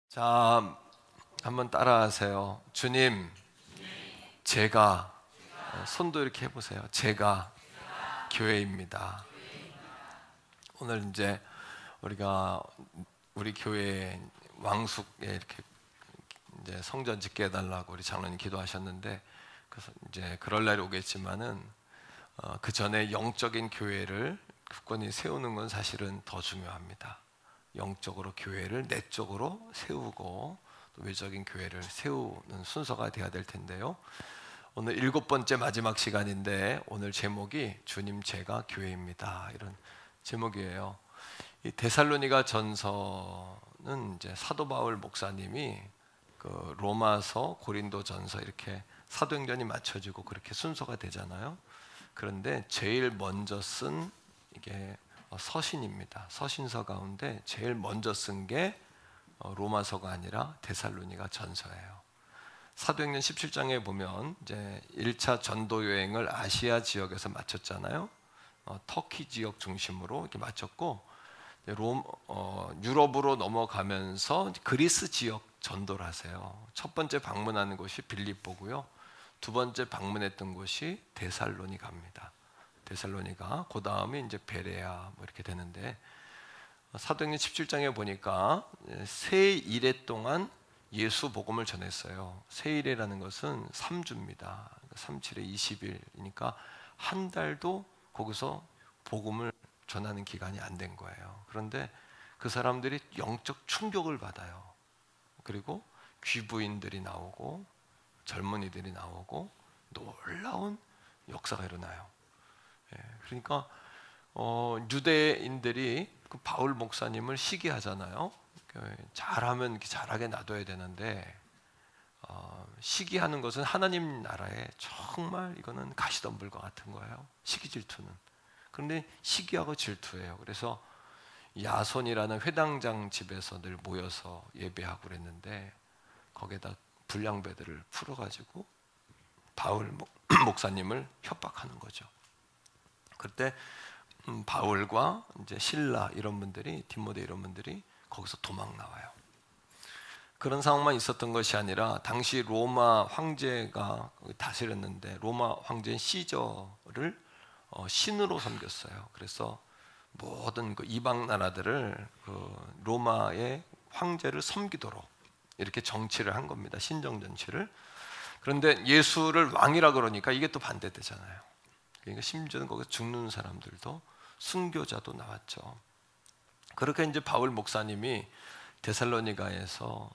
자, 한번 따라하세요. 주님, 제가 손도 이렇게 해보세요. 제가 교회입니다. 오늘 이제 우리가 우리 교회 왕숙에 이렇게 이제 성전 짓게 해달라고 우리 장로님 기도하셨는데, 그래서 이제 그럴 날이 오겠지만은 그 전에 영적인 교회를 굳건히 세우는 건 사실은 더 중요합니다. 영적으로 교회를 내적으로 세우고 또 외적인 교회를 세우는 순서가 돼야 될 텐데요. 오늘 7번째 마지막 시간인데 오늘 제목이 주님 제가 교회입니다, 이런 제목이에요. 이 데살로니가 전서는 이제 사도 바울 목사님이 그 로마서, 고린도 전서 이렇게 사도행전이 맞춰지고 그렇게 순서가 되잖아요. 그런데 제일 먼저 쓴 이게 서신입니다. 서신서 가운데 제일 먼저 쓴 게 로마서가 아니라 데살로니가 전서예요. 사도행전 17장에 보면 이제 1차 전도 여행을 아시아 지역에서 마쳤잖아요. 터키 지역 중심으로 이렇게 마쳤고, 유럽으로 넘어가면서 그리스 지역 전도를 하세요. 첫 번째 방문하는 곳이 빌립보고요. 두 번째 방문했던 곳이 데살로니가입니다. 데살로니가, 그 다음에 이제 베레아 뭐 이렇게 되는데, 사도행전 17장에 보니까 세 일해 동안 예수 복음을 전했어요. 세 일해라는 것은 3주입니다. 37에 20일이니까 한 달도 거기서 복음을 전하는 기간이 안 된 거예요. 그런데 그 사람들이 영적 충격을 받아요. 그리고 귀부인들이 나오고 젊은이들이 나오고 놀라운 역사가 일어나요. 그러니까 유대인들이 그 바울 목사님을 시기하잖아요. 잘하면 이렇게 잘하게 놔둬야 되는데, 시기하는 것은 하나님 나라에 정말 이거는 가시덤불과 같은 거예요. 시기 질투는. 그런데 시기하고 질투예요. 그래서 야손이라는 회당장 집에서 늘 모여서 예배하고 그랬는데, 거기에다 불량배들을 풀어가지고 바울 목사님을 협박하는 거죠. 그때 바울과 이제 실라 이런 분들이, 디모데 이런 분들이 거기서 도망 나와요. 그런 상황만 있었던 것이 아니라 당시 로마 황제가 다스렸는데, 로마 황제인 시저를 신으로 섬겼어요. 그래서 모든 그 이방 나라들을 그 로마의 황제를 섬기도록 이렇게 정치를 한 겁니다. 신정 정치를. 그런데 예수를 왕이라 그러니까 이게 또 반대되잖아요. 그러니까 심지어는 거기서 죽는 사람들도, 순교자도 나왔죠. 그렇게 이제 바울 목사님이 데살로니가에서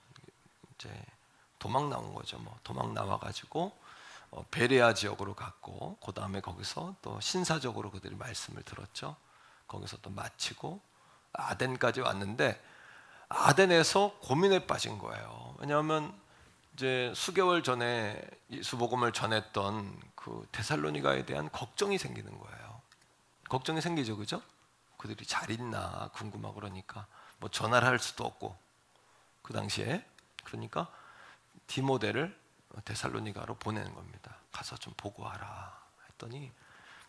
이제 도망 나온 거죠. 뭐 도망 나와가지고 베레아 지역으로 갔고, 그 다음에 거기서 또 신사적으로 그들이 말씀을 들었죠. 거기서 또 마치고 아덴까지 왔는데, 아덴에서 고민에 빠진 거예요. 왜냐하면 이제 수개월 전에 예수 복음을 전했던 그 데살로니가에 대한 걱정이 생기는 거예요. 걱정이 생기죠, 그죠? 그들이 잘 있나 궁금하고, 그러니까 뭐 전화를 할 수도 없고 그 당시에. 그러니까 디모데를 데살로니가로 보내는 겁니다. 가서 좀 보고 와라 했더니,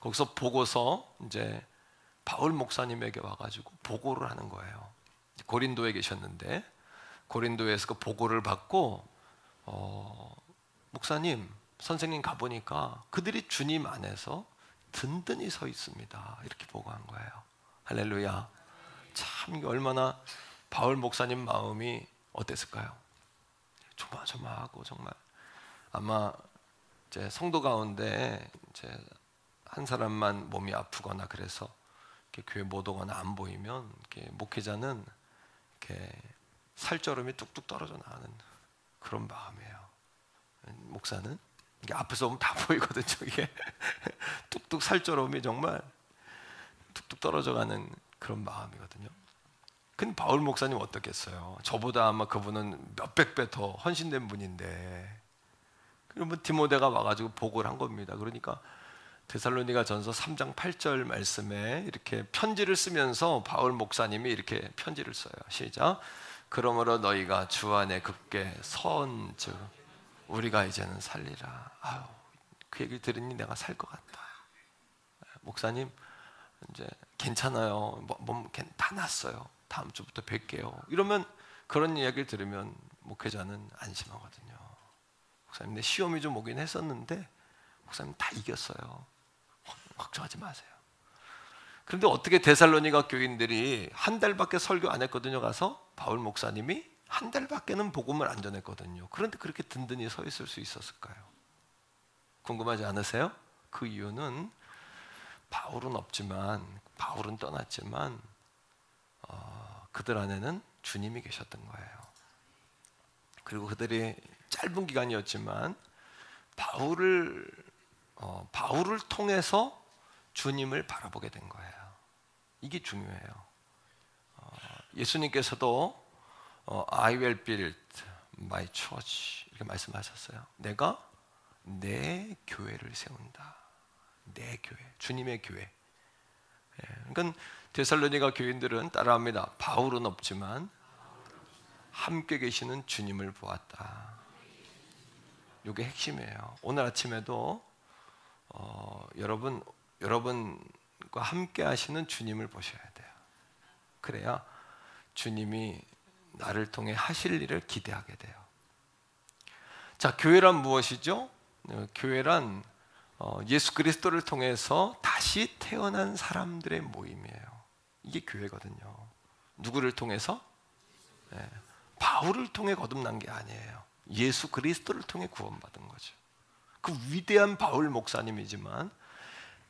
거기서 보고서 이제 바울 목사님에게 와가지고 보고를 하는 거예요. 고린도에 계셨는데 고린도에서 그 보고를 받고, 목사님, 선생님 가보니까 그들이 주님 안에서 든든히 서 있습니다, 이렇게 보고한 거예요. 할렐루야. 참 이게 얼마나 바울 목사님 마음이 어땠을까요? 조마조마하고, 정말 아마 이제 성도 가운데 이제 한 사람만 몸이 아프거나 그래서 이렇게 교회 못 오거나 안 보이면 이렇게 목회자는 이렇게 살쪄름이 뚝뚝 떨어져 나가는 그런 마음이에요. 목사는 이게 앞에서 보면 다 보이거든요. 이게 뚝뚝 살쪄름이 정말 뚝뚝 떨어져가는 그런 마음이거든요. 근데 바울 목사님 어떻겠어요? 저보다 아마 그분은 몇백 배 더 헌신된 분인데, 그러면 디모데가 와가지고 보고를 한 겁니다. 그러니까 데살로니가 전서 3장 8절 말씀에 이렇게 편지를 쓰면서 바울 목사님이 이렇게 편지를 써요. 시작. 그러므로 너희가 주 안에 굳게 선즉 우리가 이제는 살리라. 아유, 그 얘기를 들으니 내가 살 것 같다. 목사님 이제 괜찮아요. 몸 다 났어요. 다음 주부터 뵐게요. 이러면 그런 이야기를 들으면 목회자는 안심하거든요. 목사님, 내 시험이 좀 오긴 했었는데 목사님 다 이겼어요. 걱정하지 마세요. 그런데 어떻게 데살로니가 교인들이 한 달밖에 설교 안 했거든요. 가서 바울 목사님이 한 달밖에는 복음을 안 전했거든요. 그런데 그렇게 든든히 서 있을 수 있었을까요? 궁금하지 않으세요? 그 이유는 바울은 없지만, 바울은 떠났지만 그들 안에는 주님이 계셨던 거예요. 그리고 그들이 짧은 기간이었지만 바울을 통해서 주님을 바라보게 된 거예요. 이게 중요해요. 예수님께서도 I will build my church 이렇게 말씀하셨어요. 내가 내 교회를 세운다. 내 교회, 주님의 교회. 그러니까 데살로니가 교인들은 따라합니다. 바울은 없지만 함께 계시는 주님을 보았다. 이게 핵심이에요. 오늘 아침에도 여러분과 함께 하시는 주님을 보셔야 돼요. 그래야 주님이 나를 통해 하실 일을 기대하게 돼요. 자, 교회란 무엇이죠? 교회란 예수 그리스도를 통해서 다시 태어난 사람들의 모임이에요. 이게 교회거든요. 누구를 통해서? 네. 바울을 통해 거듭난 게 아니에요. 예수 그리스도를 통해 구원받은 거죠. 그 위대한 바울 목사님이지만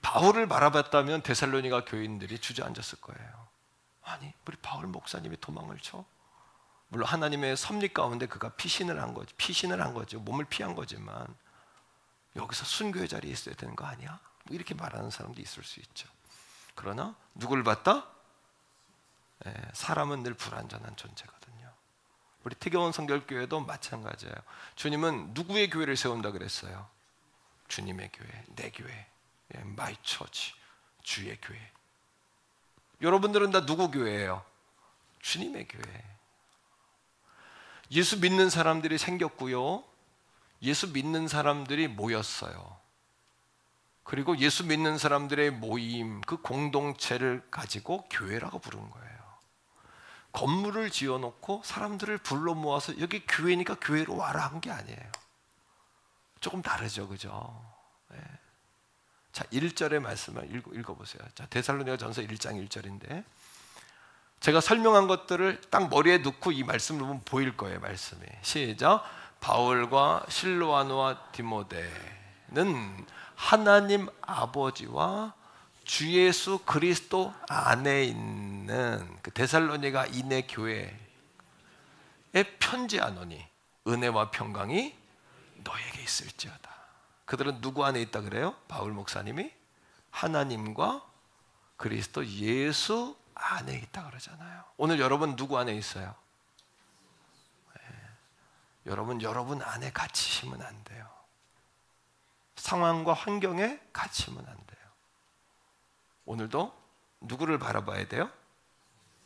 바울을 바라봤다면 데살로니가 교인들이 주저앉았을 거예요. 아니, 우리 바울 목사님이 도망을 쳐? 물론 하나님의 섭리 가운데 그가 피신을 한 거죠. 몸을 피한 거지만 여기서 순교의 자리에 있어야 되는 거 아니야? 뭐 이렇게 말하는 사람도 있을 수 있죠. 그러나 누구를 봤다? 사람은 늘 불완전한 존재거든요. 우리 태교원 성결교회도 마찬가지예요. 주님은 누구의 교회를 세운다 그랬어요? 주님의 교회, 내 교회, my church, 주의 교회. 여러분들은 다 누구 교회예요? 주님의 교회. 예수 믿는 사람들이 생겼고요. 예수 믿는 사람들이 모였어요. 그리고 예수 믿는 사람들의 모임, 그 공동체를 가지고 교회라고 부른 거예요. 건물을 지어놓고 사람들을 불러 모아서 여기 교회니까 교회로 와라 한 게 아니에요. 조금 다르죠, 그죠? 네. 자, 1절의 말씀을 읽어보세요. 자, 데살로니가 전서 1장 1절인데 제가 설명한 것들을 딱 머리에 넣고 이 말씀을 보면 보일 거예요. 말씀이 시작. 바울과 실로아노와 디모데는 하나님 아버지와 주 예수 그리스도 안에 있는 그 데살로니가 이내 교회에 편지하노니 은혜와 평강이 너에게 있을지어다. 그들은 누구 안에 있다 그래요? 바울 목사님이 하나님과 그리스도 예수 안에 있다 그러잖아요. 오늘 여러분 누구 안에 있어요? 여러분 안에 갇히시면 안 돼요. 상황과 환경에 갇히면 안 돼요. 오늘도 누구를 바라봐야 돼요?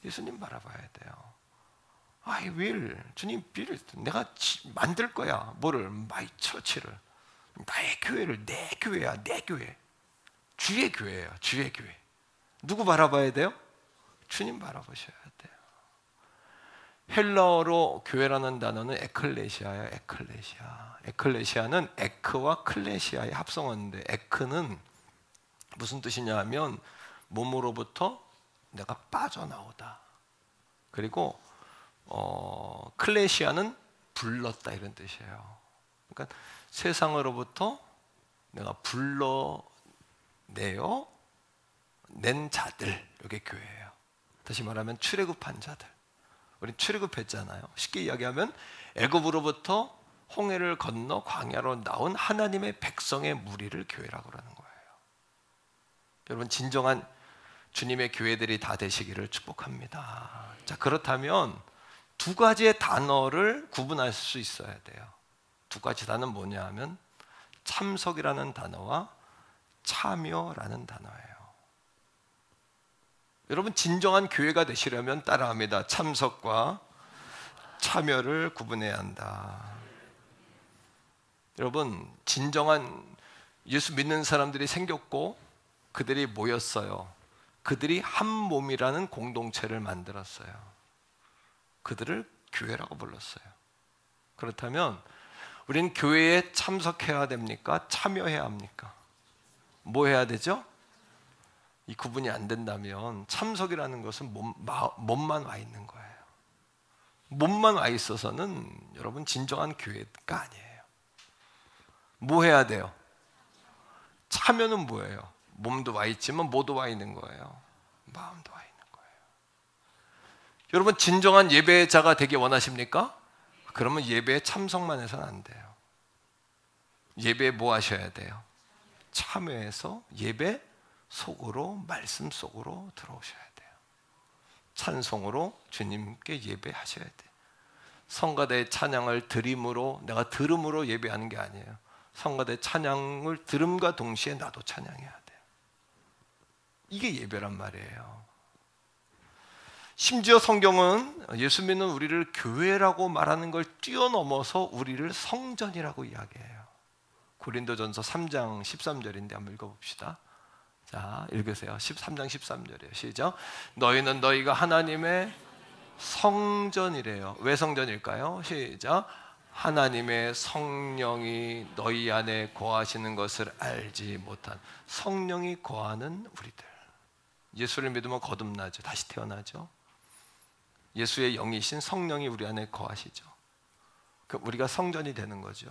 예수님 바라봐야 돼요. I will, 주님 build, 내가 만들 거야. 뭐를? My church를, 나의 교회를. 내 교회야, 내 교회. 주의 교회예요, 주의 교회. 누구 바라봐야 돼요? 주님 바라보셔야 돼요. 헬라어로 교회라는 단어는 에클레시아예요. 에클레시아. 에클레시아는 에크와 클레시아의 합성어인데 에크는 무슨 뜻이냐 하면 몸으로부터 내가 빠져나오다. 그리고 클레시아는 불렀다 이런 뜻이에요. 그러니까 세상으로부터 내가 불러내어 낸 자들, 이게 교회예요. 다시 말하면 출애굽한 자들. 우리 출애굽했잖아요. 쉽게 이야기하면 애굽으로부터 홍해를 건너 광야로 나온 하나님의 백성의 무리를 교회라고 하는 거예요. 여러분 진정한 주님의 교회들이 다 되시기를 축복합니다. 자, 그렇다면 두 가지의 단어를 구분할 수 있어야 돼요. 두 가지 단어는 뭐냐 하면 참석이라는 단어와 참여라는 단어예요. 여러분 진정한 교회가 되시려면 따라합니다. 참석과 참여를 구분해야 한다. 여러분 진정한 예수 믿는 사람들이 생겼고 그들이 모였어요. 그들이 한 몸이라는 공동체를 만들었어요. 그들을 교회라고 불렀어요. 그렇다면 우리는 교회에 참석해야 됩니까? 참여해야 합니까? 뭐 해야 되죠? 이 구분이 안 된다면 참석이라는 것은 몸만 와 있는 거예요. 몸만 와 있어서는 여러분 진정한 교회가 아니에요. 뭐 해야 돼요? 참여는 뭐예요? 몸도 와 있지만 뭐도 와 있는 거예요? 마음도 와 있는 거예요. 여러분 진정한 예배자가 되기 원하십니까? 그러면 예배에 참석만 해서는 안 돼요. 예배에 뭐 하셔야 돼요? 참여해서 예배 속으로, 말씀 속으로 들어오셔야 돼요. 찬송으로 주님께 예배하셔야 돼요. 성가대 찬양을 드림으로, 내가 들음으로 예배하는 게 아니에요. 성가대 찬양을 들음과 동시에 나도 찬양해야 돼요. 이게 예배란 말이에요. 심지어 성경은 예수 믿는 우리를 교회라고 말하는 걸 뛰어넘어서 우리를 성전이라고 이야기해요. 고린도전서 3장 13절인데 한번 읽어봅시다. 자, 읽으세요. 13장 13절이에요. 시작. 너희는 너희가 하나님의 성전이래요. 왜 성전일까요? 시작. 하나님의 성령이 너희 안에 거하시는 것을 알지 못한, 성령이 거하는 우리들. 예수를 믿으면 거듭나죠. 다시 태어나죠. 예수의 영이신 성령이 우리 안에 거하시죠. 그럼 우리가 성전이 되는 거죠.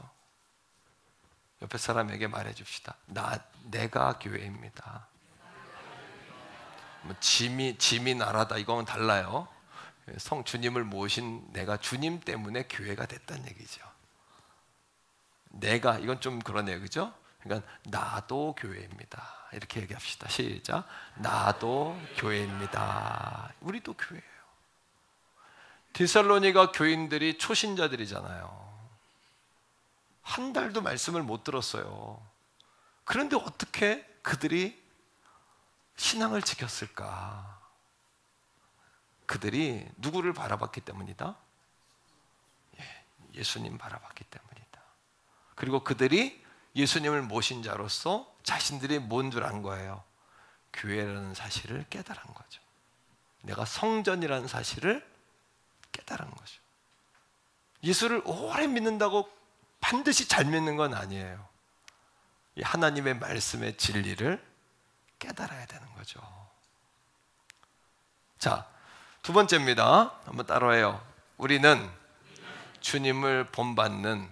옆에 사람에게 말해 줍시다. 내가 교회입니다. 뭐 짐이 나라다 이거는 달라요. 주님을 모신 내가 주님 때문에 교회가 됐다는 얘기죠. 내가, 이건 좀 그러네요, 그죠? 그러니까 나도 교회입니다. 이렇게 얘기합시다. 시작. 나도 교회입니다. 우리도 교회예요. 데살로니가 교인들이 초신자들이잖아요. 한 달도 말씀을 못 들었어요. 그런데 어떻게 그들이 신앙을 지켰을까? 그들이 누구를 바라봤기 때문이다? 예수님 바라봤기 때문이다. 그리고 그들이 예수님을 모신 자로서 자신들이 뭔 줄 안 거예요. 교회라는 사실을 깨달은 거죠. 내가 성전이라는 사실을 깨달은 거죠. 예수를 오래 믿는다고 반드시 잘 믿는 건 아니에요. 이 하나님의 말씀의 진리를 깨달아야 되는 거죠. 자, 두 번째입니다. 한번 따라해요. 우리는 주님을 본받는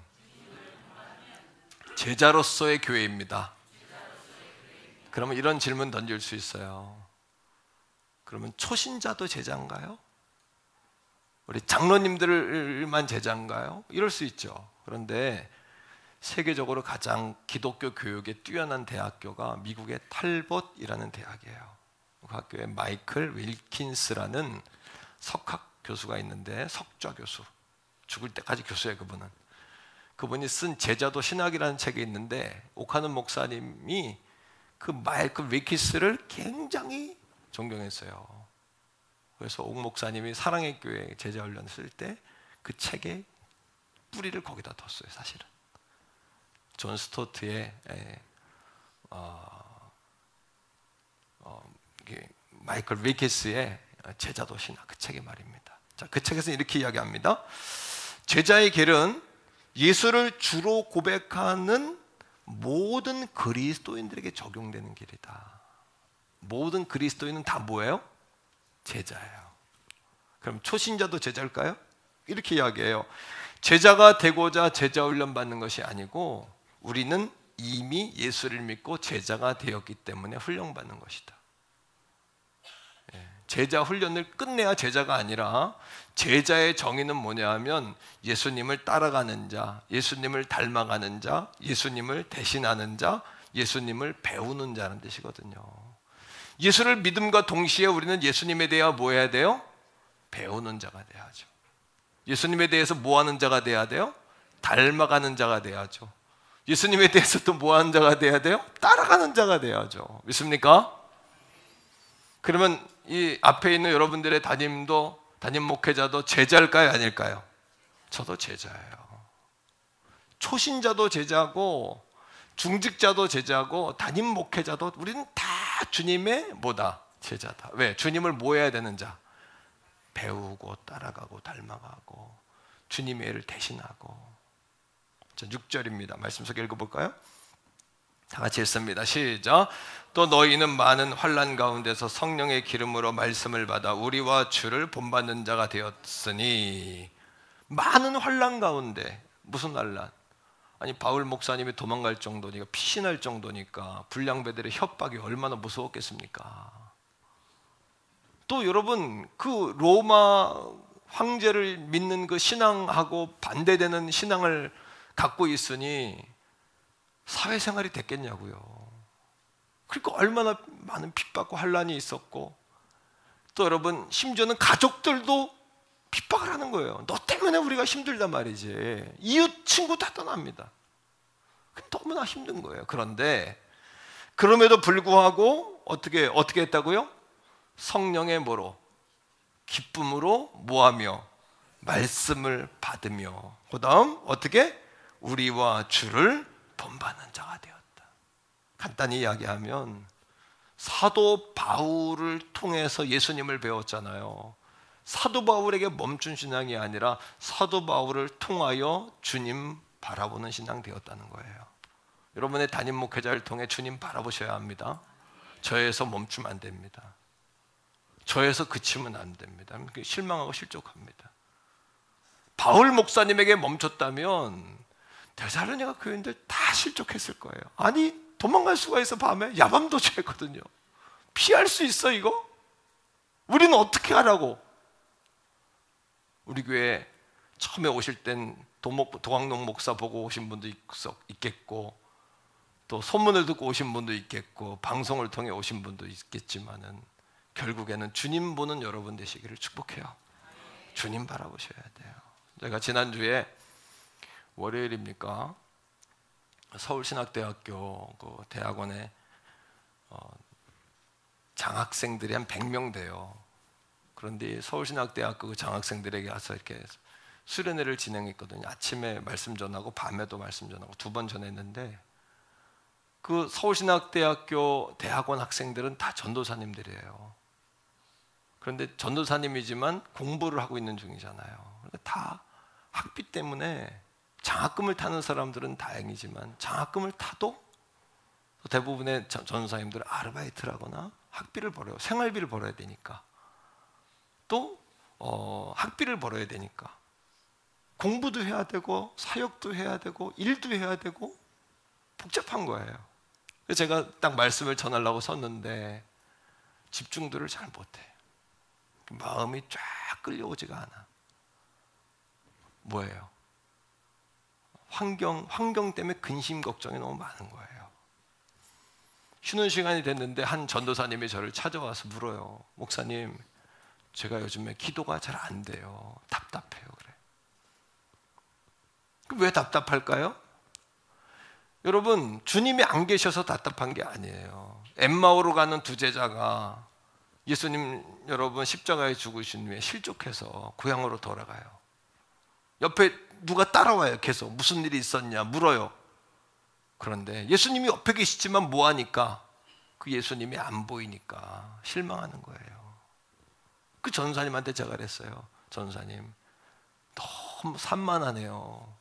제자로서의 교회입니다. 그러면 이런 질문 던질 수 있어요. 그러면 초신자도 제자인가요? 우리 장로님들만 제자인가요? 이럴 수 있죠. 그런데 세계적으로 가장 기독교 교육에 뛰어난 대학교가 미국의 탈봇이라는 대학이에요. 그 학교에 마이클 윌킨스라는 석학 교수가 있는데, 석좌 교수, 죽을 때까지 교수예요. 그분이 쓴 제자도 신학이라는 책이 있는데, 오카는 목사님이 그 마이클 윌킨스를 굉장히 존경했어요. 그래서 옥 목사님이 사랑의 교회 제자 훈련 쓸 때 그 책에 뿌리를 거기다 뒀어요. 사실은 존 스토트의 마이클 윌킨스의 제자도 신학, 그 책의 말입니다. 자, 그 책에서 이렇게 이야기합니다. 제자의 길은 예수를 주로 고백하는 모든 그리스도인들에게 적용되는 길이다. 모든 그리스도인은 다 뭐예요? 제자예요. 그럼 초신자도 제자일까요? 이렇게 이야기해요. 제자가 되고자 제자 훈련 받는 것이 아니고 우리는 이미 예수를 믿고 제자가 되었기 때문에 훈련받는 것이다. 제자 훈련을 끝내야 제자가 아니라, 제자의 정의는 뭐냐 하면 예수님을 따라가는 자, 예수님을 닮아가는 자, 예수님을 대신하는 자, 예수님을 배우는 자라는 뜻이거든요. 예수를 믿음과 동시에 우리는 예수님에 대해 뭐 해야 돼요? 배우는 자가 돼야죠. 예수님에 대해서 뭐 하는 자가 돼야 돼요? 닮아가는 자가 돼야죠. 예수님에 대해서 또 뭐 하는 자가 돼야 돼요? 따라가는 자가 돼야죠. 믿습니까? 그러면 이 앞에 있는 여러분들의 담임 목회자도 제자일까요? 아닐까요? 저도 제자예요. 초신자도 제자고 중직자도 제자고 담임 목회자도 우리는 다 주님의 뭐다? 제자다. 왜? 주님을 뭐 해야 되는 자? 배우고 따라가고 닮아가고 주님의 애를 대신하고. 자, 6절입니다. 말씀 속에 읽어볼까요? 다 같이 읽습니다. 시작. 또 너희는 많은 환난 가운데서 성령의 기름으로 말씀을 받아 우리와 주를 본받는 자가 되었으니. 많은 환난 가운데. 무슨 환난? 아니, 바울 목사님이 도망갈 정도니까, 피신할 정도니까 불량배들의 협박이 얼마나 무서웠겠습니까? 또 여러분, 그 로마 황제를 믿는 그 신앙하고 반대되는 신앙을 갖고 있으니 사회생활이 됐겠냐고요. 그러니까 얼마나 많은 핍박과 환난이 있었고, 또 여러분 심지어는 가족들도 핍박을 하는 거예요. 너 때문에 우리가 힘들단 말이지. 이웃 친구 다 떠납니다. 너무나 힘든 거예요. 그런데 그럼에도 불구하고 어떻게 했다고요? 성령의 뭐로? 기쁨으로 뭐하며? 말씀을 받으며. 그 다음 어떻게? 우리와 주를 본받는 자가 되었다. 간단히 이야기하면 사도 바울을 통해서 예수님을 배웠잖아요. 사도 바울에게 멈춘 신앙이 아니라 사도 바울을 통하여 주님 바라보는 신앙 되었다는 거예요. 여러분의 담임 목회자를 통해 주님 바라보셔야 합니다. 저에서 멈추면 안 됩니다. 저에서 그치면 안 됩니다. 실망하고 실족합니다. 바울 목사님에게 멈췄다면 데살로니가 교인들 다 실족했을 거예요. 아니, 도망갈 수가 있어. 밤에 야밤도주했거든요. 피할 수 있어 이거? 우리는 어떻게 하라고? 우리 교회 처음에 오실 땐 도광농 목사 보고 오신 분도 있겠고, 또 소문을 듣고 오신 분도 있겠고, 방송을 통해 오신 분도 있겠지만은 결국에는 주님 보는 여러분 되시기를 축복해요. 주님 바라보셔야 돼요. 제가 지난주에 월요일입니까? 서울신학대학교 그 대학원에 장학생들이 한 100명 돼요. 그런데 서울신학대학교 그 장학생들에게 와서 이렇게 수련회를 진행했거든요. 아침에 말씀 전하고 밤에도 말씀 전하고 2번 전했는데, 그 서울신학대학교 대학원 학생들은 다 전도사님들이에요. 그런데 전도사님이지만 공부를 하고 있는 중이잖아요. 그러니까 다 학비 때문에 장학금을 타는 사람들은 다행이지만 장학금을 타도 대부분의 전도사님들은 아르바이트를 하거나 학비를 벌어요. 생활비를 벌어야 되니까. 또 학비를 벌어야 되니까 공부도 해야 되고 사역도 해야 되고 일도 해야 되고 복잡한 거예요. 그래서 제가 딱 말씀을 전하려고 섰는데 집중도를 잘 못해. 마음이 쫙 끌려오지가 않아. 뭐예요? 환경 때문에 근심 걱정이 너무 많은 거예요. 쉬는 시간이 됐는데 한 전도사님이 저를 찾아와서 물어요. 목사님, 제가 요즘에 기도가 잘 안 돼요. 답답해요. 그래. 왜 답답할까요? 여러분, 주님이 안 계셔서 답답한 게 아니에요. 엠마오로 가는 두 제자가 예수님 여러분 십자가에 죽으신 후에 실족해서 고향으로 돌아가요. 옆에 누가 따라와요. 계속 무슨 일이 있었냐 물어요. 그런데 예수님이 옆에 계시지만 뭐하니까? 그 예수님이 안 보이니까 실망하는 거예요. 그 전사님한테 제가 그랬어요. 전사님, 너무 산만하네요.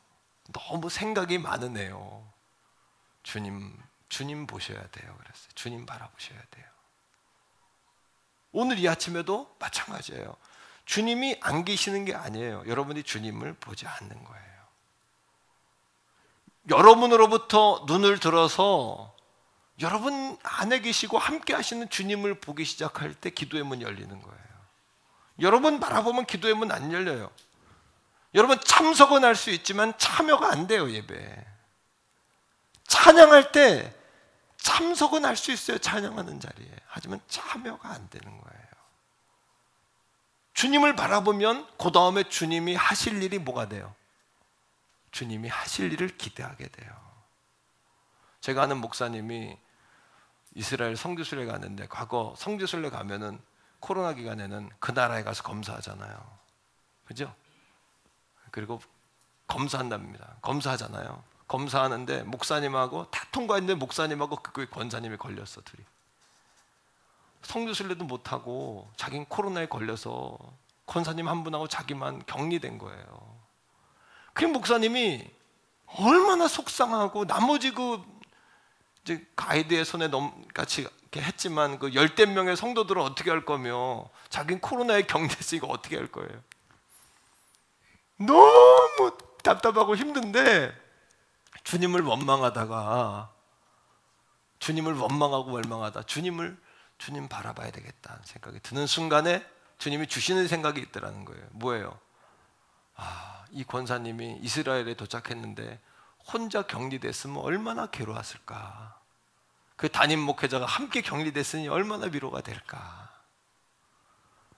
너무 생각이 많으네요. 주님 보셔야 돼요. 그랬어요. 주님 바라보셔야 돼요. 오늘 이 아침에도 마찬가지예요. 주님이 안 계시는 게 아니에요. 여러분이 주님을 보지 않는 거예요. 여러분으로부터 눈을 들어서 여러분 안에 계시고 함께 하시는 주님을 보기 시작할 때 기도의 문이 열리는 거예요. 여러분 바라보면 기도의 문 안 열려요. 여러분 참석은 할 수 있지만 참여가 안 돼요. 예배 찬양할 때 참석은 할 수 있어요. 찬양하는 자리에. 하지만 참여가 안 되는 거예요. 주님을 바라보면 그 다음에 주님이 하실 일이 뭐가 돼요? 주님이 하실 일을 기대하게 돼요. 제가 아는 목사님이 이스라엘 성지순례 갔는데, 과거 성지순례 가면은 코로나 기간에는 그 나라에 가서 검사하잖아요. 그죠? 그리고 검사한답니다. 검사하잖아요. 검사하는데 목사님하고 다 통과했는데 목사님하고 그 교회 권사님이 걸렸어. 둘이 성지순례도 못하고 자기는 코로나에 걸려서 권사님 한 분하고 자기만 격리된 거예요. 그 목사님이 얼마나 속상하고, 나머지 이제 가이드의 손에 같이 이렇게 했지만 그 10대 명의 성도들은 어떻게 할 거며, 자기는 코로나에 격리했으니까 어떻게 할 거예요. 너무 답답하고 힘든데 주님을 원망하고 주님 바라봐야 되겠다는 생각이 드는 순간에 주님이 주시는 생각이 있더라는 거예요. 뭐예요? 이 권사님이 이스라엘에 도착했는데 혼자 격리됐으면 얼마나 괴로웠을까. 그 담임 목회자가 함께 격리됐으니 얼마나 위로가 될까.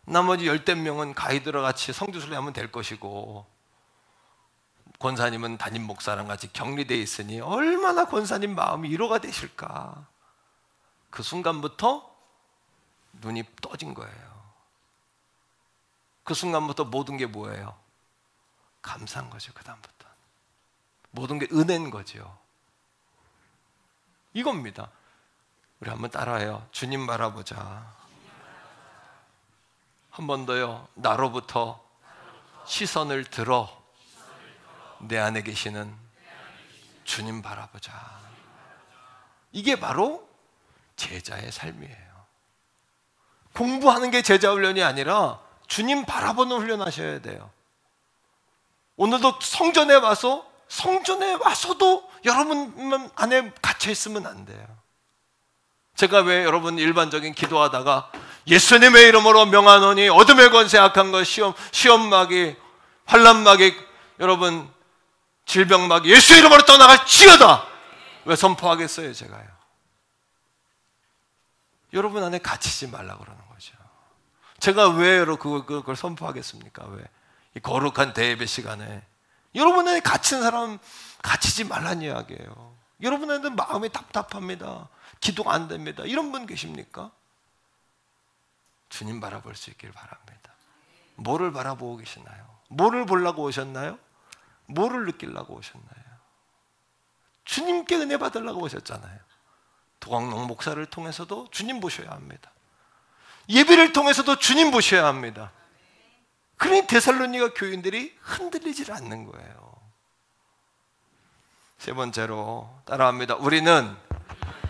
나머지 10대 명은 가이드와 같이 성지순례하면 될 것이고, 권사님은 담임 목사랑 같이 격리되어 있으니 얼마나 권사님 마음이 위로가 되실까. 그 순간부터 눈이 떠진 거예요. 그 순간부터 모든 게 뭐예요? 감사한 거죠. 그 다음부터 모든 게 은혜인 거죠. 이겁니다. 우리 한번 따라해요. 주님 바라보자. 한 번 더요. 나로부터 시선을 들어 내 안에 계시는 주님 바라보자. 이게 바로 제자의 삶이에요. 공부하는 게 제자 훈련이 아니라 주님 바라보는 훈련하셔야 돼요. 오늘도 성전에 와서도 여러분 안에 갇혀 있으면 안 돼요. 제가 왜 여러분 일반적인 기도하다가 예수님의 이름으로 명하노니 어둠의 권세 악한 것 시험막이 환난막이 여러분 질병막이 예수 이름으로 떠나갈지어다 왜 선포하겠어요? 제가요. 여러분 안에 갇히지 말라고 그러는 거죠. 제가 왜 그걸 선포하겠습니까? 왜? 이 거룩한 대예배 시간에 여러분 안에 갇힌 사람 갇히지 말란 이야기예요. 여러분한테 마음이 답답합니다. 기도가 안 됩니다. 이런 분 계십니까? 주님 바라볼 수 있길 바랍니다. 뭐를 바라보고 계시나요? 뭐를 보려고 오셨나요? 뭐를 느끼려고 오셨나요? 주님께 은혜 받으려고 오셨잖아요. 도광농 목사를 통해서도 주님 보셔야 합니다. 예배를 통해서도 주님 보셔야 합니다. 그러니 데살로니가 교인들이 흔들리질 않는 거예요. 세 번째로 따라합니다. 우리는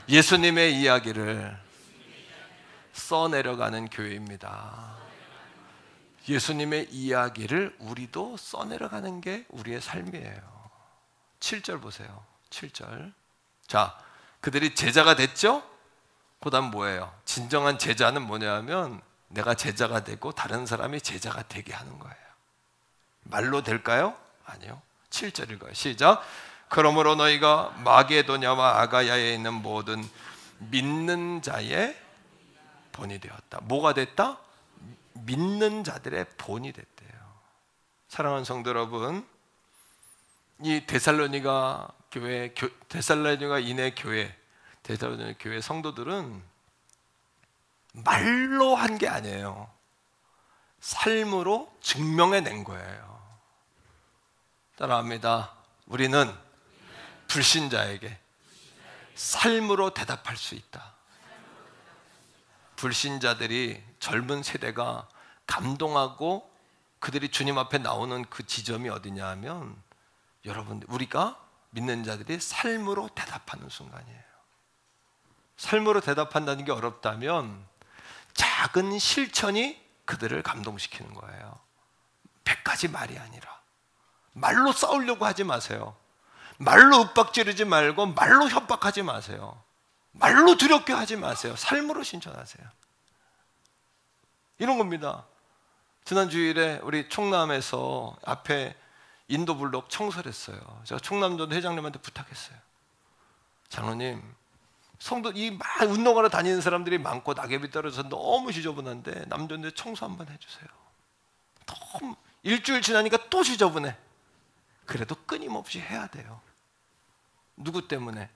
예수님의 이야기를 써내려가는 교회입니다. 예수님의 이야기를 우리도 써내려가는 게 우리의 삶이에요. 7절 보세요. 7절. 자, 그들이 제자가 됐죠? 그 다음 뭐예요? 진정한 제자는 뭐냐면 내가 제자가 되고 다른 사람이 제자가 되게 하는 거예요. 말로 될까요? 아니요. 7절 읽어요. 시작. 그러므로 너희가 마게도냐와 아가야에 있는 모든 믿는 자의 본이 되었다. 뭐가 됐다? 믿는 자들의 본이 됐대요. 사랑하는 성도 여러분, 이 데살로니가 교회, 데살로니가 인해 교회, 데살로니가 교회 성도들은 말로 한 게 아니에요. 삶으로 증명해낸 거예요. 따라합니다. 우리는 불신자에게 삶으로 대답할 수 있다. 불신자들이 젊은 세대가 감동하고 그들이 주님 앞에 나오는 그 지점이 어디냐 하면 여러분 우리가 믿는 자들이 삶으로 대답하는 순간이에요. 삶으로 대답한다는 게 어렵다면 작은 실천이 그들을 감동시키는 거예요. 100가지 말이 아니라 말로 싸우려고 하지 마세요. 말로 윽박지르지 말고 말로 협박하지 마세요. 말로 두렵게 하지 마세요. 삶으로 신천하세요. 이런 겁니다. 지난 주일에 우리 충남에서 앞에 인도블록 청소를 했어요. 제가 충남도 회장님한테 부탁했어요. 장로님, 성도 막 운동하러 다니는 사람들이 많고 낙엽이 떨어져서 너무 지저분한데 남전대 청소 한번 해주세요. 너무 일주일 지나니까 또 지저분해. 그래도 끊임없이 해야 돼요. 누구 때문에?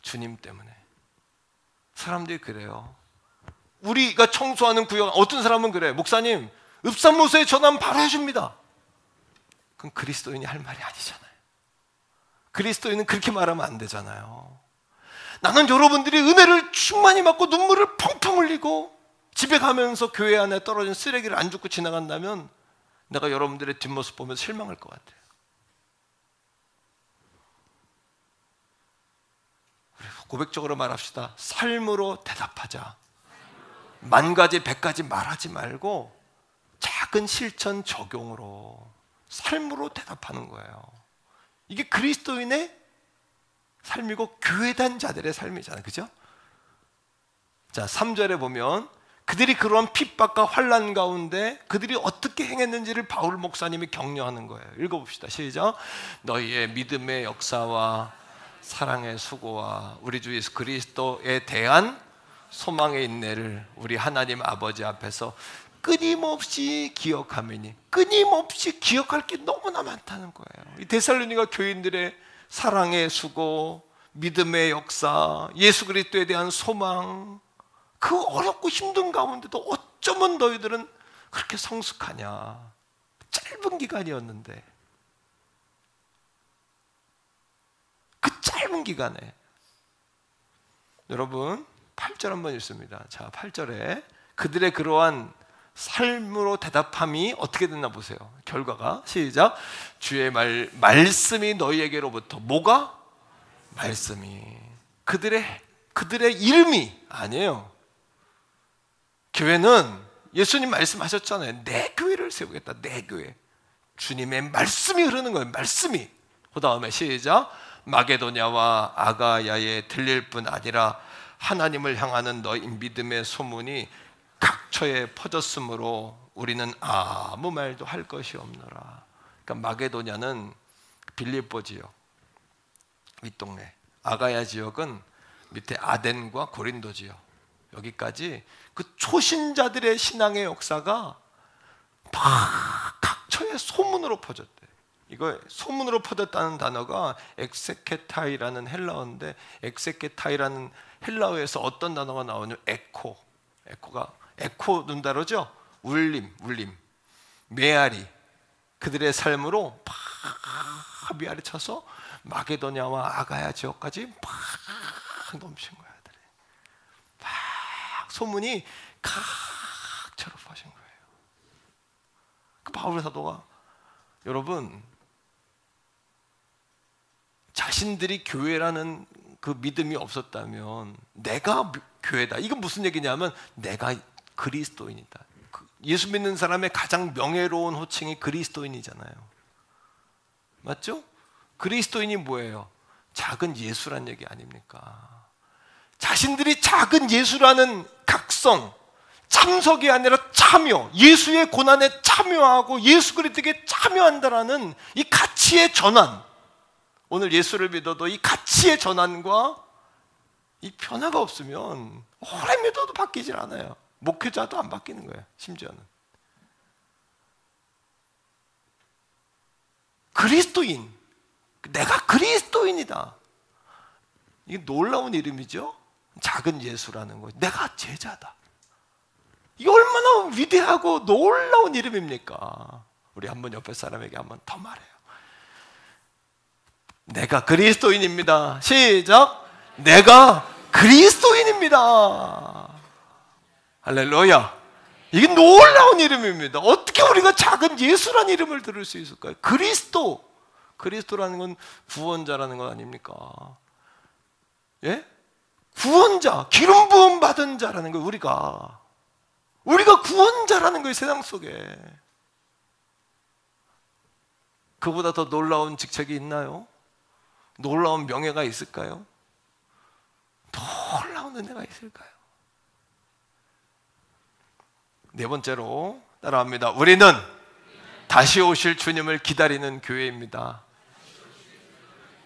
주님 때문에. 사람들이 그래요. 우리가 청소하는 구역, 어떤 사람은 그래. 목사님, 읍산무소에 전화하면 바로 해줍니다. 그건 그리스도인이 할 말이 아니잖아요. 그리스도인은 그렇게 말하면 안 되잖아요. 나는 여러분들이 은혜를 충만히 받고 눈물을 펑펑 흘리고 집에 가면서 교회 안에 떨어진 쓰레기를 안 줍고 지나간다면 내가 여러분들의 뒷모습 보면서 실망할 것 같아요. 고백적으로 말합시다. 삶으로 대답하자. 만 가지, 백 가지 말하지 말고 작은 실천 적용으로 삶으로 대답하는 거예요. 이게 그리스도인의 삶이고 교회단 자들의 삶이잖아요. 그죠? 자, 3절에 보면 그들이 그러한 핍박과 환난 가운데 그들이 어떻게 행했는지를 바울 목사님이 격려하는 거예요. 읽어봅시다. 시작. 너희의 믿음의 역사와 사랑의 수고와 우리 주 예수 그리스도에 대한 소망의 인내를 우리 하나님 아버지 앞에서 끊임없이 기억하매니, 끊임없이 기억할 게 너무나 많다는 거예요. 이 데살로니가 교인들의 사랑의 수고, 믿음의 역사, 예수 그리스도에 대한 소망, 그 어렵고 힘든 가운데도 어쩌면 너희들은 그렇게 성숙하냐. 짧은 기간이었는데 그 짧은 기간에 여러분 8절 한번 읽습니다. 자, 8절에 그들의 그러한 삶으로 대답함이 어떻게 됐나 보세요. 결과가 시작. 주의 말씀이 너희에게로부터 뭐가? 말씀이 그들의 이름이 아니에요. 교회는 예수님 말씀하셨잖아요. 내 교회를 세우겠다. 내 교회. 주님의 말씀이 흐르는 거예요. 말씀이. 그 다음에 시작. 마게도냐와 아가야에 들릴 뿐 아니라 하나님을 향하는 너희 믿음의 소문이 각처에 퍼졌으므로 우리는 아무 말도 할 것이 없노라. 그러니까 마게도냐는 빌립보 지역 윗동네, 아가야 지역은 밑에 아덴과 고린도 지역, 여기까지 그 초신자들의 신앙의 역사가 막 각처에 소문으로 퍼졌대. 이거 소문으로 퍼졌다는 단어가 엑세케타이라는 헬라어인데, 엑세케타이라는 헬라어에서 어떤 단어가 나오냐면 에코 눈다르죠? 울림, 메아리. 그들의 삶으로 팍 메아리 쳐서 마게도냐와 아가야 지역까지 팍 넘친 거야. 막 소문이 각처로 퍼진 거예요. 그 바울 사도가 여러분 자신들이 교회라는 그 믿음이 없었다면 내가 교회다. 이건 무슨 얘기냐면 내가 그리스도인이다. 예수 믿는 사람의 가장 명예로운 호칭이 그리스도인이잖아요. 맞죠? 그리스도인이 뭐예요? 작은 예수란 얘기 아닙니까? 자신들이 작은 예수라는 각성, 참석이 아니라 참여, 예수의 고난에 참여하고 예수 그리스도에게 참여한다라는 이 가치의 전환. 오늘 예수를 믿어도 이 가치의 전환과 이 변화가 없으면 오래 믿어도 바뀌질 않아요. 목회자도 안 바뀌는 거예요. 심지어는 그리스도인, 내가 그리스도인이다. 이게 놀라운 이름이죠. 작은 예수라는 거. 내가 제자다. 이게 얼마나 위대하고 놀라운 이름입니까? 우리 한번 옆에 사람에게 한번 더 말해요. 내가 그리스도인입니다. 시작. 내가 그리스도인입니다. 할렐루야. 이게 놀라운 이름입니다. 어떻게 우리가 작은 예수라는 이름을 들을 수 있을까요? 그리스도라는 건 구원자라는 거 아닙니까? 예? 구원자, 기름 부음 받은 자라는 거예요. 우리가 구원자라는 거예요. 세상 속에. 그보다 더 놀라운 직책이 있나요? 놀라운 명예가 있을까요? 놀라운 은혜가 있을까요? 네 번째로 따라합니다. 우리는 다시 오실 주님을 기다리는 교회입니다.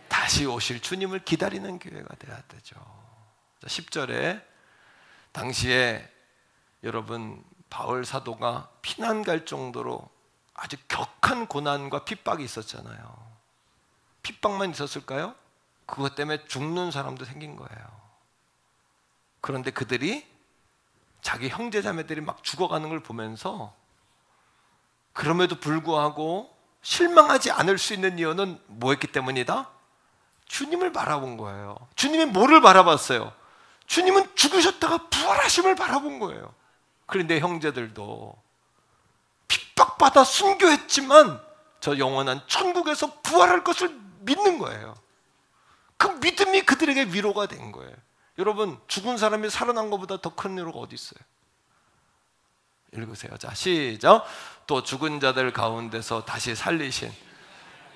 다시 오실 주님을 기다리는 교회가 되어야 되죠. 10절에 당시에 여러분 바울 사도가 피난 갈 정도로 아주 격한 고난과 핍박이 있었잖아요. 핍박만 있었을까요? 그것 때문에 죽는 사람도 생긴 거예요. 그런데 그들이 자기 형제 자매들이 막 죽어가는 걸 보면서 그럼에도 불구하고 실망하지 않을 수 있는 이유는 뭐였기 때문이다? 주님을 바라본 거예요. 주님이 뭐를 바라봤어요? 주님은 죽으셨다가 부활하심을 바라본 거예요. 그런데 형제들도 핍박받아 순교했지만 저 영원한 천국에서 부활할 것을 믿는 거예요. 그 믿음이 그들에게 위로가 된 거예요. 여러분, 죽은 사람이 살아난 것보다 더 큰 위로가 어디 있어요? 읽으세요. 자, 시작. 또 죽은 자들 가운데서 다시 살리신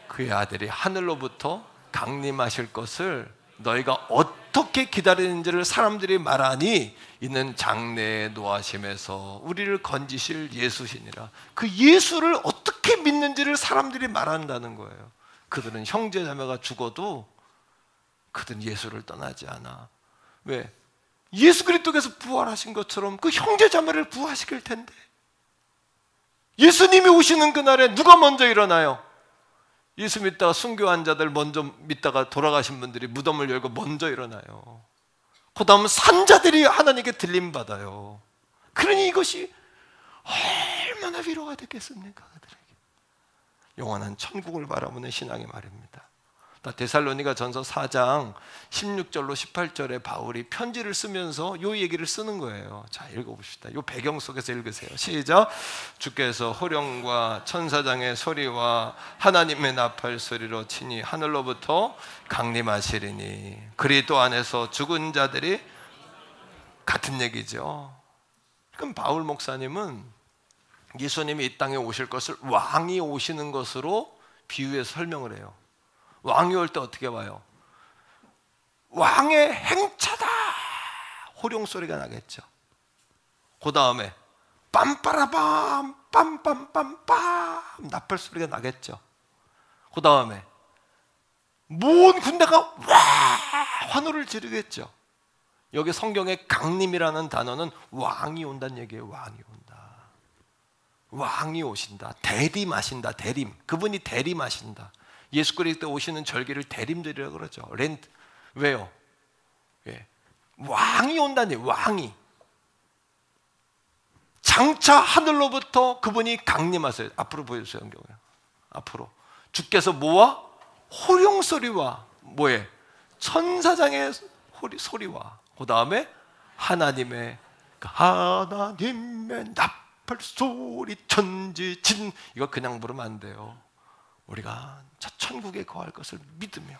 그의 아들이 하늘로부터 강림하실 것을 너희가 어떻게 기다리는지를 사람들이 말하니 이는 장래의 노하심에서 우리를 건지실 예수시니라. 그 예수를 어떻게 믿는지를 사람들이 말한다는 거예요. 그들은 형제 자매가 죽어도 그들은 예수를 떠나지 않아. 왜? 예수 그리스도께서 부활하신 것처럼 그 형제 자매를 부활시킬 텐데. 예수님이 오시는 그날에 누가 먼저 일어나요? 예수 믿다가 순교한 자들 먼저 믿다가 돌아가신 분들이 무덤을 열고 먼저 일어나요. 그 다음 산자들이 하나님께 들림받아요. 그러니 이것이 얼마나 위로가 됐겠습니까? 그들에게 영원한 천국을 바라보는 신앙의 말입니다. 데살로니가 전서 4장 16절로 18절에 바울이 편지를 쓰면서 이 얘기를 쓰는 거예요. 자, 읽어봅시다. 이 배경 속에서 읽으세요. 시작. 주께서 호령과 천사장의 소리와 하나님의 나팔 소리로 친히 하늘로부터 강림하시리니 그리스도 안에서 죽은 자들이 같은 얘기죠. 그럼 바울 목사님은 예수님이 이 땅에 오실 것을 왕이 오시는 것으로 비유해서 설명을 해요. 왕이 올 때 어떻게 와요? 왕의 행차다 호령 소리가 나겠죠. 그 다음에 빰빠라밤 빰빰빰빰 나팔 소리가 나겠죠. 그 다음에 모든 군대가 와 환호를 지르겠죠. 여기 성경에 강림이라는 단어는 왕이 온다는 얘기예요. 왕이 온다. 왕이 오신다. 대림하신다. 대림. 그분이 대림하신다. 예수 그리스도 오시는 절기를 대림절이라고 그러죠. 렌트. 왜요? 예. 왕이 온다니. 왕이 장차 하늘로부터 그분이 강림하세요. 앞으로 보여주세요. 성경에. 앞으로 주께서 뭐와? 호령소리와 뭐에? 천사장의 소리와 그 다음에 하나님의 나팔 소리 천지진. 이거 그냥 부르면 안 돼요. 우리가 저 천국에 거할 것을 믿으며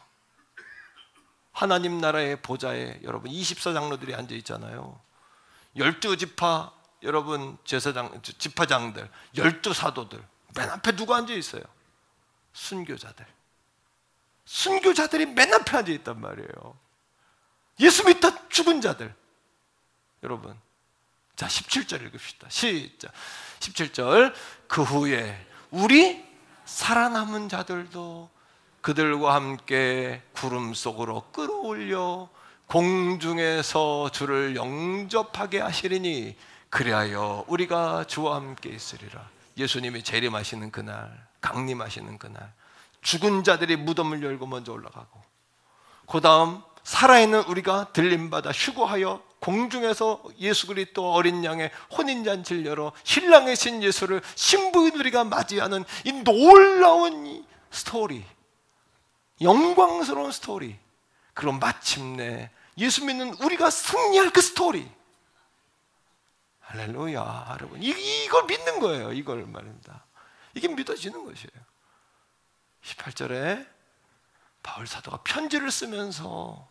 하나님 나라의 보좌에 여러분 24장로들이 앉아 있잖아요. 12지파 여러분 제사장 지파장들 12사도들 맨 앞에 누가 앉아 있어요? 순교자들. 순교자들이 맨 앞에 앉아 있단 말이에요. 예수 믿다 죽은 자들. 여러분, 자 17절 읽읍시다. 시작. 17절. 그 후에 우리 살아남은 자들도 그들과 함께 구름 속으로 끌어올려 공중에서 주를 영접하게 하시리니 그리하여 우리가 주와 함께 있으리라. 예수님이 재림하시는 그날, 강림하시는 그날, 죽은 자들이 무덤을 열고 먼저 올라가고 그 다음 살아있는 우리가 들림받아 휴거하여 공중에서 예수 그리스도 어린 양의 혼인잔치를 열어 신랑의 신 예수를 신부들이가 맞이하는 이 놀라운 이 스토리, 영광스러운 스토리. 그럼 마침내 예수 믿는 우리가 승리할 그 스토리. 할렐루야. 여러분, 이걸 믿는 거예요. 이걸 말입니다. 이게 믿어지는 것이에요. 18절에 바울 사도가 편지를 쓰면서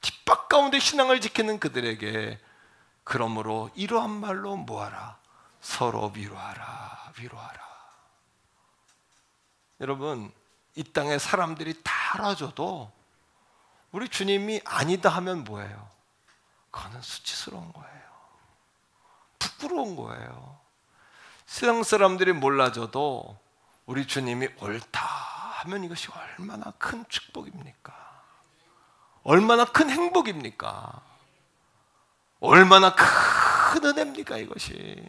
핍박 가운데 신앙을 지키는 그들에게 그러므로 이러한 말로 뭐하라? 서로 위로하라. 위로하라. 여러분, 이 땅에 사람들이 다 알아줘도 우리 주님이 아니다 하면 뭐예요? 그거는 수치스러운 거예요. 부끄러운 거예요. 세상 사람들이 몰라줘도 우리 주님이 옳다 하면 이것이 얼마나 큰 축복입니까? 얼마나 큰 행복입니까? 얼마나 큰 은혜입니까? 이것이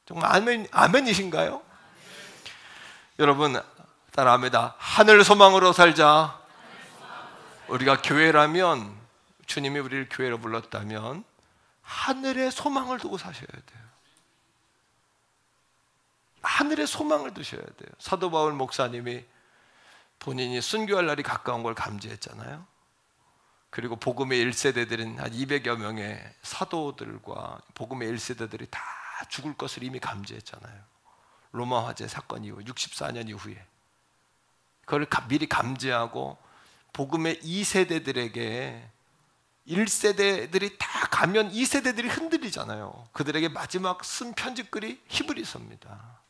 정말 아멘이신가요? 여러분 따라합니다. 하늘 소망으로 살자. 우리가 교회라면, 주님이 우리를 교회로 불렀다면 하늘의 소망을 두고 사셔야 돼요. 하늘의 소망을 두셔야 돼요. 사도 바울 목사님이 본인이 순교할 날이 가까운 걸 감지했잖아요. 그리고 복음의 1세대들인 한 200여 명의 사도들과 복음의 1세대들이 다 죽을 것을 이미 감지했잖아요. 로마 화재 사건 이후 64년 이후에 그걸 미리 감지하고 복음의 2세대들에게 1세대들이 다 가면 2세대들이 흔들리잖아요. 그들에게 마지막 쓴 편지글이 히브리서입니다.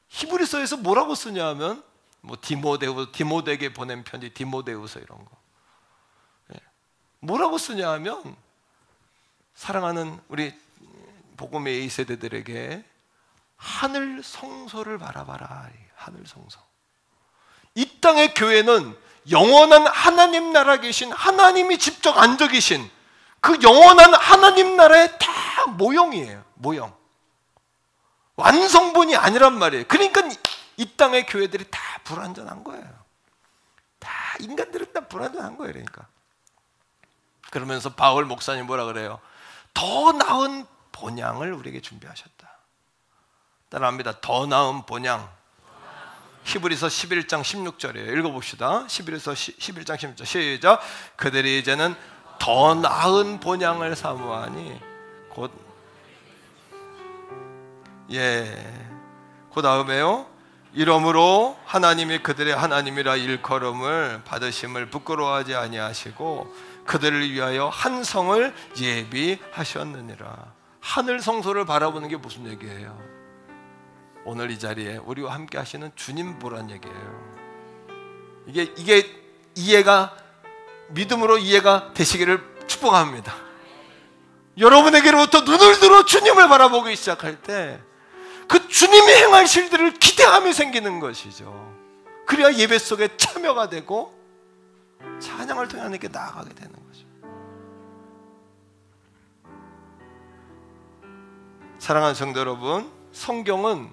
히브리서에서 뭐라고 쓰냐 하면 뭐 디모데에게 보낸 편지 디모데후서 이런 거 뭐라고 쓰냐 하면 사랑하는 우리 복음의 2세대들에게 하늘 성소를 바라봐라. 하늘 성소. 이 땅의 교회는 영원한 하나님 나라 계신 하나님이 직접 앉아 계신 그 영원한 하나님 나라의 다 모형이에요. 모형. 완성본이 아니란 말이에요. 그러니까 이 땅의 교회들이 다 불완전한 거예요. 다 인간들은 다 불완전한 거예요. 그러니까 그러면서 바울 목사님 뭐라 그래요? 더 나은 본향을 우리에게 준비하셨다. 따라합니다. 더 나은 본향. 히브리서 11장 16절이에요. 읽어봅시다. 히브리서 11장 16절 시작. 그들이 이제는 더 나은 본향을 사모하니 곧 그 다음에요. 이러므로 하나님이 그들의 하나님이라 일컬음을 받으심을 부끄러워하지 아니하시고 그들을 위하여 한 성을 예비하셨느니라. 하늘 성소를 바라보는 게 무슨 얘기예요? 오늘 이 자리에 우리와 함께 하시는 주님 보란 얘기예요. 이게 이해가 믿음으로 이해가 되시기를 축복합니다. 여러분에게로부터 눈을 들어 주님을 바라보기 시작할 때 그 주님이 행하실 일들을 기대하며 생기는 것이죠. 그래야 예배 속에 참여가 되고 찬양을 통해 하나님께 나아가게 되는 거죠. 사랑하는 성도 여러분, 성경은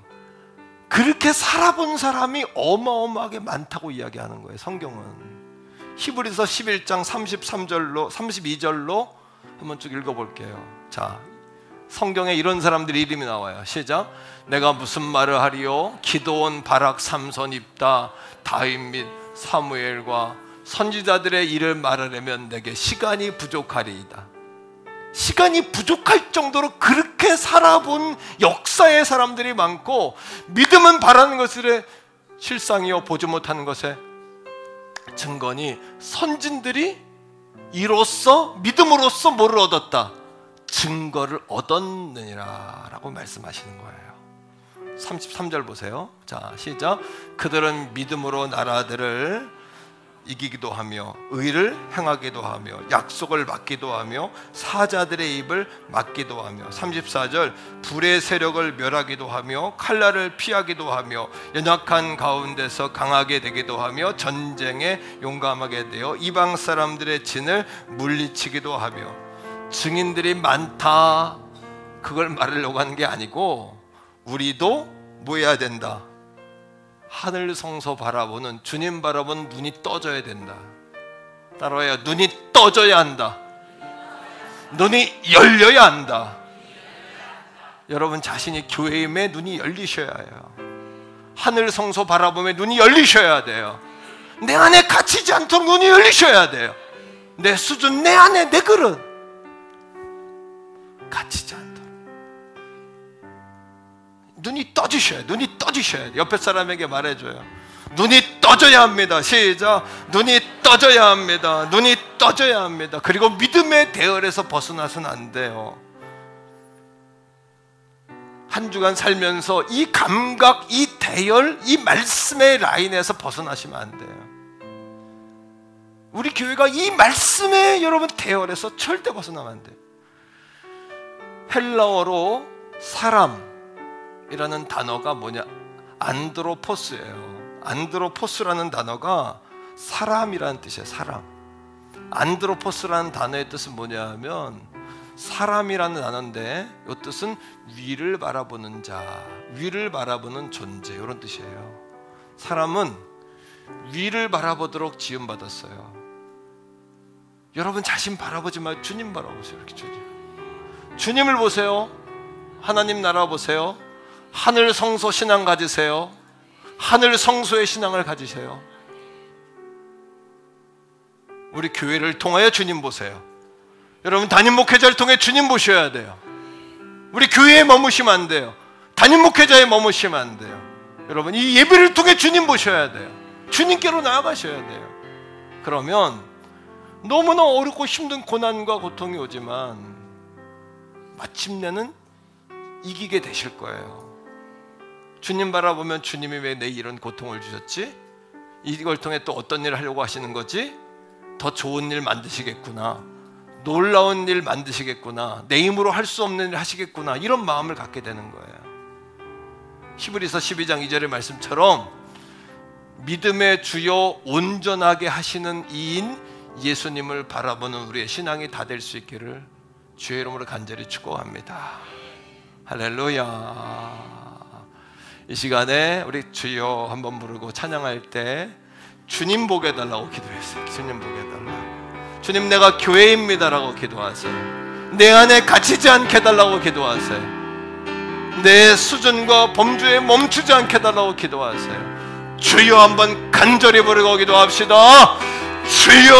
그렇게 살아본 사람이 어마어마하게 많다고 이야기하는 거예요. 성경은 히브리서 11장 33절로 32절로 한번 쭉 읽어볼게요. 자, 성경에 이런 사람들의 이름이 나와요. 시작. 내가 무슨 말을 하리요? 기드온, 바락, 삼손, 입다, 다윗 및 사무엘과 선지자들의 일을 말하려면 내게 시간이 부족하리이다. 시간이 부족할 정도로 그렇게 살아본 역사의 사람들이 많고 믿음은 바라는 것의 실상이요 보지 못하는 것의 증거니 선진들이 이로써 믿음으로써 뭐를 얻었다? 증거를 얻었느니라 라고 말씀하시는 거예요. 33절 보세요. 자, 시작. 그들은 믿음으로 나라들을 이기기도 하며 의를 행하기도 하며 약속을 받기도 하며 사자들의 입을 막기도 하며 34절 불의 세력을 멸하기도 하며 칼날을 피하기도 하며 연약한 가운데서 강하게 되기도 하며 전쟁에 용감하게 되어 이방 사람들의 진을 물리치기도 하며 증인들이 많다. 그걸 말하려고 하는 게 아니고 우리도 뭐 해야 된다? 하늘 성소 바라보는 주님 바라보는 눈이 떠져야 된다. 따라해요. 눈이 떠져야 한다. 눈이 열려야 한다. 여러분 자신이 교회임에 눈이 열리셔야 해요. 하늘 성소 바라보며 눈이 열리셔야 돼요. 내 안에 갇히지 않도록 눈이 열리셔야 돼요. 내 수준, 내 안에 내 그릇 갇히지 않도록 눈이 떠지셔야 돼요. 눈이 떠지셔야 돼요. 옆에 사람에게 말해줘요. 눈이 떠져야 합니다. 시작. 눈이 떠져야 합니다. 눈이 떠져야 합니다. 그리고 믿음의 대열에서 벗어나서는 안 돼요. 한 주간 살면서 이 감각, 이 대열, 이 말씀의 라인에서 벗어나시면 안 돼요. 우리 교회가 이 말씀의 여러분 대열에서 절대 벗어나면 안 돼요. 헬라어로 사람이라는 단어가 뭐냐? 안드로포스예요. 안드로포스라는 단어가 사람이라는 뜻이에요. 사람. 안드로포스라는 단어의 뜻은 뭐냐 하면 사람이라는 단어인데 이 뜻은 위를 바라보는 자, 위를 바라보는 존재 이런 뜻이에요. 사람은 위를 바라보도록 지음받았어요. 여러분 자신 바라보지 말고 주님 바라보세요. 이렇게 주님을 보세요. 하나님 나라 보세요. 하늘 성소 신앙 가지세요. 하늘 성소의 신앙을 가지세요. 우리 교회를 통하여 주님 보세요. 여러분 담임 목회자를 통해 주님 보셔야 돼요. 우리 교회에 머무시면 안 돼요. 담임 목회자에 머무시면 안 돼요. 여러분 이 예배를 통해 주님 보셔야 돼요. 주님께로 나아가셔야 돼요. 그러면 너무나 어렵고 힘든 고난과 고통이 오지만 마침내는 이기게 되실 거예요. 주님 바라보면 주님이 왜 내 이런 고통을 주셨지? 이걸 통해 또 어떤 일을 하려고 하시는 거지? 더 좋은 일 만드시겠구나. 놀라운 일 만드시겠구나. 내 힘으로 할 수 없는 일 하시겠구나. 이런 마음을 갖게 되는 거예요. 히브리서 12장 2절의 말씀처럼 믿음의 주요 온전하게 하시는 이인 예수님을 바라보는 우리의 신앙이 다 될 수 있기를 주의 이름으로 간절히 축복합니다. 할렐루야. 이 시간에 우리 주여 한번 부르고 찬양할 때 주님 보게 해달라고 기도했어요. 주님 보게 해달라. 주님 내가 교회입니다라고 기도하세요. 내 안에 갇히지 않게 해달라고 기도하세요. 내 수준과 범주에 멈추지 않게 해달라고 기도하세요. 주여 한번 간절히 부르고 기도합시다. 주여